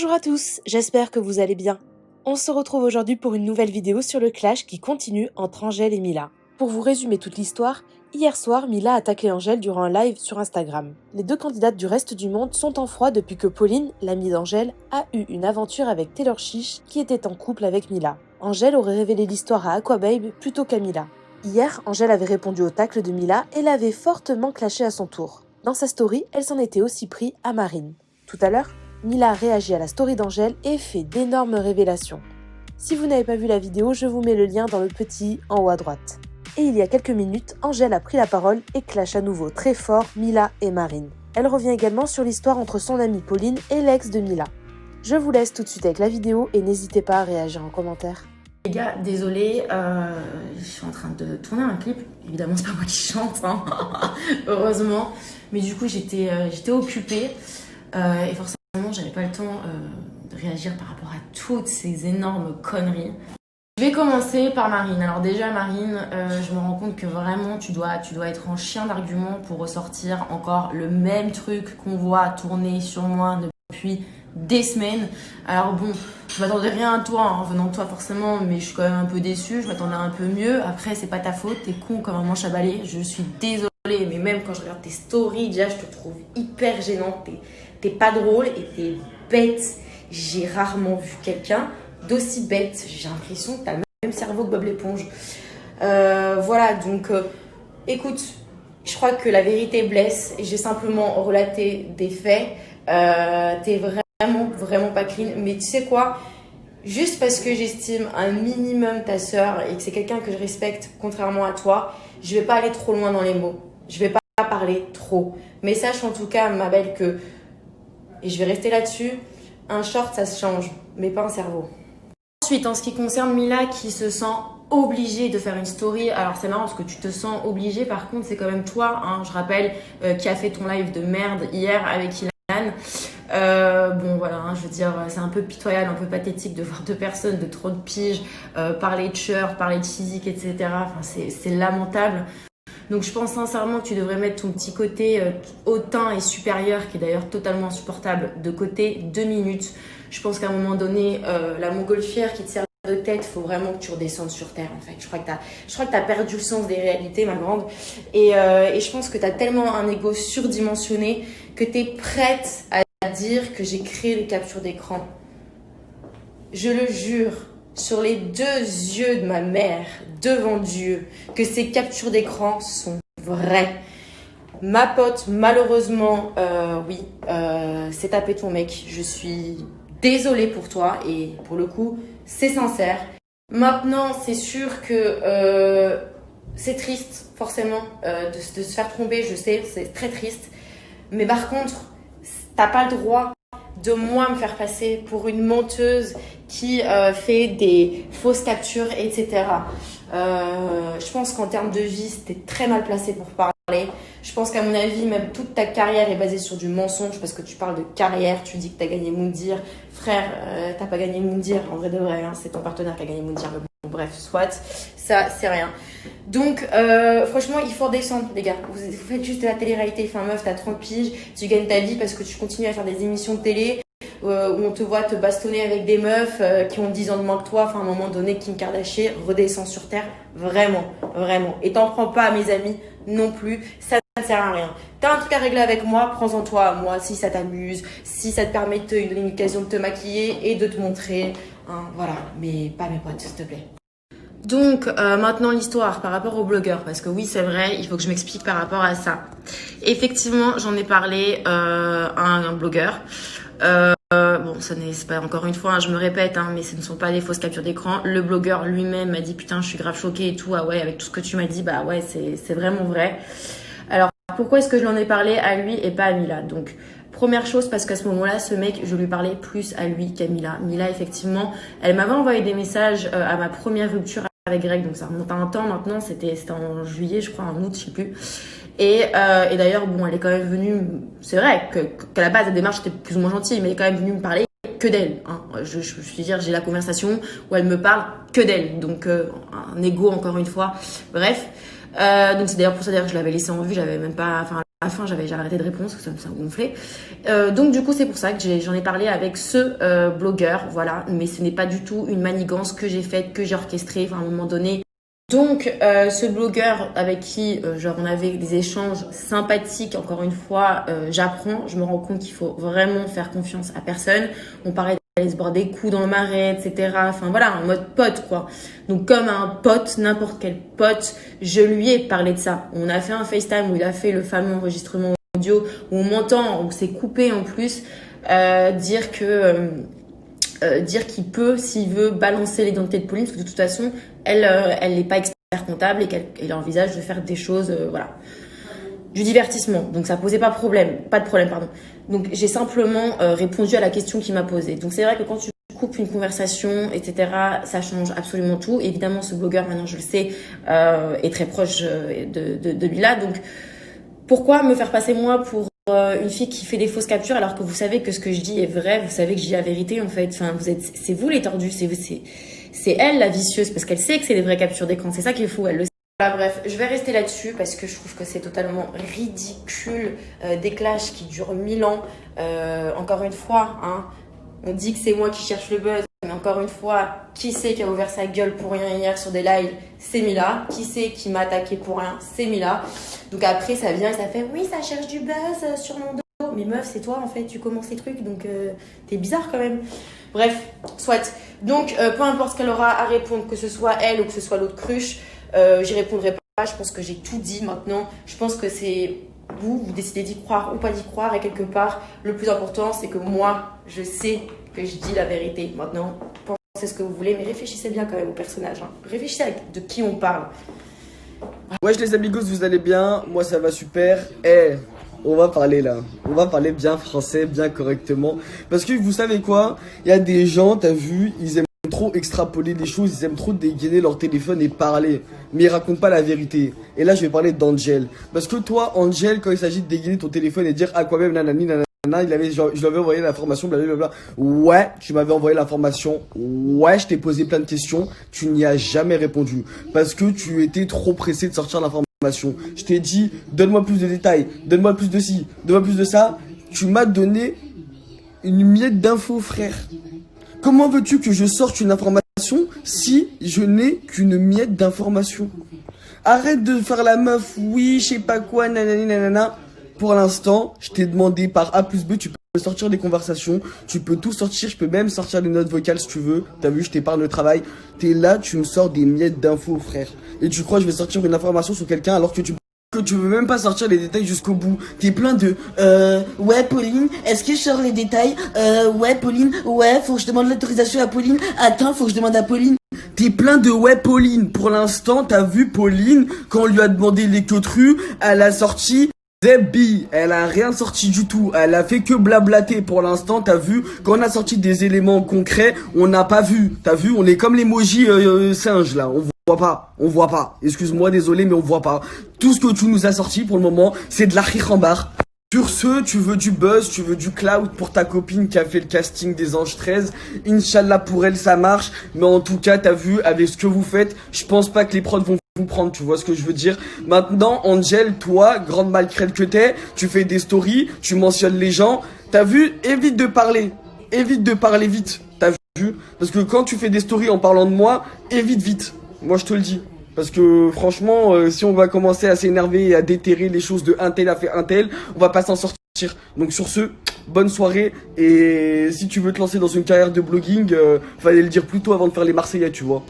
Bonjour à tous, j'espère que vous allez bien. On se retrouve aujourd'hui pour une nouvelle vidéo sur le clash qui continue entre Angèle et Mila. Pour vous résumer toute l'histoire, hier soir, Mila a attaqué Angèle durant un live sur Instagram. Les deux candidates du reste du monde sont en froid depuis que Pauline, l'amie d'Angèle, a eu une aventure avec Taylor Chiche qui était en couple avec Mila. Angèle aurait révélé l'histoire à Aquababe plutôt qu'à Mila. Hier, Angèle avait répondu au tacle de Mila et l'avait fortement clashé à son tour. Dans sa story, elle s'en était aussi pris à Marine. Tout à l'heure, Mila a réagi à la story d'Angèle et fait d'énormes révélations. Si vous n'avez pas vu la vidéo, je vous mets le lien dans le petit en haut à droite. Et il y a quelques minutes, Angèle a pris la parole et clash à nouveau très fort Mila et Marine. Elle revient également sur l'histoire entre son amie Pauline et l'ex de Mila. Je vous laisse tout de suite avec la vidéo et n'hésitez pas à réagir en commentaire. Les gars, désolée, je suis en train de tourner un clip. Évidemment, c'est pas moi qui chante, hein. Heureusement. Mais du coup, j'étais occupée et forcément, j'avais pas le temps de réagir par rapport à toutes ces énormes conneries. Je vais commencer par Marine. Alors déjà, Marine, je me rends compte que vraiment, tu dois être en chien d'argument pour ressortir encore le même truc qu'on voit tourner sur moi depuis des semaines. Alors bon, je m'attendais rien à toi, hein, venant de toi forcément, mais je suis quand même un peu déçue, je m'attendais un peu mieux. Après, c'est pas ta faute, t'es con comme un manche à balai, je suis désolée, mais même quand je regarde tes stories, déjà, je te trouve hyper gênante, t'es pas drôle et t'es bête. J'ai rarement vu quelqu'un d'aussi bête, j'ai l'impression que t'as le même cerveau que Bob l'éponge. Voilà, donc écoute, je crois que la vérité blesse et j'ai simplement relaté des faits. T'es vraiment pas clean, mais tu sais quoi, juste parce que j'estime un minimum ta sœur et que c'est quelqu'un que je respecte contrairement à toi, je vais pas aller trop loin dans les mots, je vais pas parler trop, mais sache en tout cas ma belle que, et je vais rester là-dessus, un short ça se change, mais pas un cerveau. Ensuite, en ce qui concerne Mila qui se sent obligée de faire une story, alors c'est marrant parce que tu te sens obligée, par contre c'est quand même toi, hein, je rappelle, qui a fait ton live de merde hier avec Ilan. Bon voilà, hein, je veux dire, c'est un peu pitoyable, un peu pathétique de voir deux personnes de trop de piges parler de shirt, parler de physique, etc. Enfin, c'est lamentable. Donc je pense sincèrement que tu devrais mettre ton petit côté hautain et supérieur, qui est d'ailleurs totalement insupportable, de côté 2 minutes. Je pense qu'à un moment donné, la montgolfière qui te sert de tête, faut vraiment que tu redescendes sur terre en fait. Je crois que t'as perdu le sens des réalités, ma grande. Et je pense que t'as tellement un ego surdimensionné que t'es prête à dire que j'ai créé les captures d'écran. Je le jure, sur les 2 yeux de ma mère, devant Dieu, que ces captures d'écran sont vraies. Ma pote, malheureusement, oui, s'est tapé ton mec. Je suis désolée pour toi et pour le coup, c'est sincère. Maintenant, c'est sûr que c'est triste, forcément, de se faire tromper, je sais, c'est très triste. Mais par contre, t'as pas le droit de moi me faire passer pour une menteuse qui fait des fausses captures, etc. Je pense qu'en termes de vie, c'était très mal placé pour parler. Je pense qu'à mon avis, même toute ta carrière est basée sur du mensonge parce que tu parles de carrière, tu dis que tu as gagné Moundir. Frère, t'as pas gagné Moundir, en vrai de vrai, hein, c'est ton partenaire qui a gagné Moundir. Mais bon, bref, soit, ça, c'est rien. Donc, franchement, il faut redescendre, les gars. Vous faites juste de la télé-réalité. Enfin, meuf, t'as 30 piges, tu gagnes ta vie parce que tu continues à faire des émissions de télé où on te voit te bastonner avec des meufs qui ont 10 ans de moins que toi. Enfin, à un moment donné, Kim Kardashian redescend sur terre. Vraiment, vraiment. Et t'en prends pas à mes amis non plus. Ça ne sert à rien. T'as un truc à régler avec moi, prends-en toi à moi si ça t'amuse, si ça te permet une occasion de te maquiller et de te montrer. Hein, voilà, mais pas mes potes, s'il te plaît. Donc maintenant l'histoire par rapport aux blogueurs, parce que oui c'est vrai, il faut que je m'explique par rapport à ça. Effectivement, j'en ai parlé à un blogueur. Bon, c'est pas encore une fois, hein, je me répète, hein, mais ce ne sont pas des fausses captures d'écran. Le blogueur lui-même m'a dit putain, je suis grave choquée et tout. Ah ouais, avec tout ce que tu m'as dit, bah ouais, c'est vraiment vrai. Alors pourquoi est-ce que je l'en ai parlé à lui et pas à Mila? Donc première chose, parce qu'à ce moment-là, ce mec, je lui parlais plus à lui qu'à Mila. Mila, effectivement, elle m'avait envoyé des messages à ma première rupture avec Greg, donc ça remonte à un temps maintenant, c'était en juillet, je crois, en août, je sais plus. Et d'ailleurs, bon, elle est quand même venue, c'est vrai qu'à la base, la démarche était plus ou moins gentille, mais elle est quand même venue me parler que d'elle. Hein. Je veux dire, j'ai la conversation où elle me parle que d'elle, donc un ego encore une fois. Bref, donc c'est d'ailleurs pour ça d'ailleurs que je l'avais laissée en vue, j'avais même pas, enfin, la fin, j'avais arrêté de répondre parce que ça me gonflait. Donc du coup, c'est pour ça que j'en ai parlé avec ce blogueur, voilà. Mais ce n'est pas du tout une manigance que j'ai faite, que j'ai orchestrée, enfin, à un moment donné. Donc ce blogueur avec qui genre on avait des échanges sympathiques, encore une fois, j'apprends, je me rends compte qu'il faut vraiment faire confiance à personne. On parlait d'aller se boire des coups dans le marais, etc. Enfin voilà, en mode pote quoi. Donc comme un pote, n'importe quel pote, je lui ai parlé de ça. On a fait un FaceTime où il a fait le fameux enregistrement audio où on m'entend, on s'est coupé en plus, dire qu'il peut, s'il veut, balancer l'identité de Pauline, parce que de toute façon, elle n'est pas expert comptable et qu'elle envisage de faire des choses, voilà, du divertissement. Donc ça posait pas de problème, pardon. Donc j'ai simplement répondu à la question qu'il m'a posée. Donc c'est vrai que quand tu coupes une conversation, etc., ça change absolument tout. Évidemment, ce blogueur, maintenant je le sais, est très proche de Mila. Donc pourquoi me faire passer moi pour une fille qui fait des fausses captures alors que vous savez que ce que je dis est vrai, vous savez que je dis la vérité en fait. Enfin, c'est vous les tordus, c'est elle la vicieuse parce qu'elle sait que c'est des vraies captures d'écran. C'est ça qui est fou, elle le sait. Voilà, bref, je vais rester là-dessus parce que je trouve que c'est totalement ridicule des clashs qui durent 1000 ans. Encore une fois, hein, on dit que c'est moi qui cherche le buzz. Mais encore une fois, qui c'est qui a ouvert sa gueule pour rien hier sur des lives? C'est Mila. Qui c'est qui m'a attaqué pour rien? C'est Mila. Donc après, ça vient et ça fait oui, ça cherche du buzz sur mon dos. Mais meuf, c'est toi en fait, tu commences les trucs, donc t'es bizarre quand même. Bref, soit. Donc peu importe ce qu'elle aura à répondre, que ce soit elle ou que ce soit l'autre cruche, j'y répondrai pas. Je pense que j'ai tout dit maintenant. Je pense que c'est vous décidez d'y croire ou pas d'y croire. Et quelque part, le plus important, c'est que moi, je sais que je dis la vérité. Maintenant, pensez ce que vous voulez, mais réfléchissez bien quand même au personnage. Hein. Réfléchissez de qui on parle. Wesh les amigos, vous allez bien? Moi ça va super. On va parler là. On va parler bien français, bien correctement. Parce que vous savez quoi? Il y a des gens, t'as vu, ils aiment trop extrapoler les choses, ils aiment trop dégainer leur téléphone et parler. Mais ils racontent pas la vérité. Et là je vais parler d'Angel. Parce que toi, Angel, quand il s'agit de dégainer ton téléphone et dire à quoi même nanani nanana, je lui avais envoyé l'information, blablabla. Ouais, tu m'avais envoyé l'information. Ouais, je t'ai posé plein de questions. Tu n'y as jamais répondu. Parce que tu étais trop pressé de sortir l'information. Je t'ai dit, donne-moi plus de détails. Donne-moi plus de ci. Donne-moi plus de ça. Tu m'as donné une miette d'infos, frère. Comment veux-tu que je sorte une information si je n'ai qu'une miette d'information? Arrête de faire la meuf. Oui, je sais pas quoi, nanani nanana. Pour l'instant, je t'ai demandé par A plus B, tu peux sortir des conversations, tu peux tout sortir, je peux même sortir des notes vocales si tu veux. T'as vu, je t'épargne le travail. T'es là, tu me sors des miettes d'infos, frère. Et tu crois que je vais sortir une information sur quelqu'un alors que tu veux même pas sortir les détails jusqu'au bout. T'es plein de ouais Pauline, est-ce que je sors les détails? Ouais Pauline, ouais, faut que je demande l'autorisation à Pauline. Attends, faut que je demande à Pauline. T'es plein de ouais Pauline. Pour l'instant, t'as vu Pauline, quand on lui a demandé les queutrus, elle a sorti Debbie, elle a rien sorti du tout, elle a fait que blablater pour l'instant, t'as vu, quand on a sorti des éléments concrets, on n'a pas vu, t'as vu, on est comme l'emoji singe là, on voit pas, excuse-moi, désolé, mais on voit pas. Tout ce que tu nous as sorti pour le moment, c'est de la rirambar. Sur ce, tu veux du buzz, tu veux du clout pour ta copine qui a fait le casting des Anges 13. Inch'Allah pour elle ça marche, mais en tout cas t'as vu avec ce que vous faites, je pense pas que les prods vont vous prendre, tu vois ce que je veux dire. Maintenant Angel, toi, grande malcrète que t'es, tu fais des stories, tu mentionnes les gens, t'as vu, évite de parler vite, t'as vu, parce que quand tu fais des stories en parlant de moi, évite vite, moi je te le dis. Parce que franchement, si on va commencer à s'énerver et à déterrer les choses de un tel a fait un tel, on va pas s'en sortir. Donc sur ce, bonne soirée. Et si tu veux te lancer dans une carrière de blogging, fallait le dire plus tôt avant de faire les Marseillais, tu vois.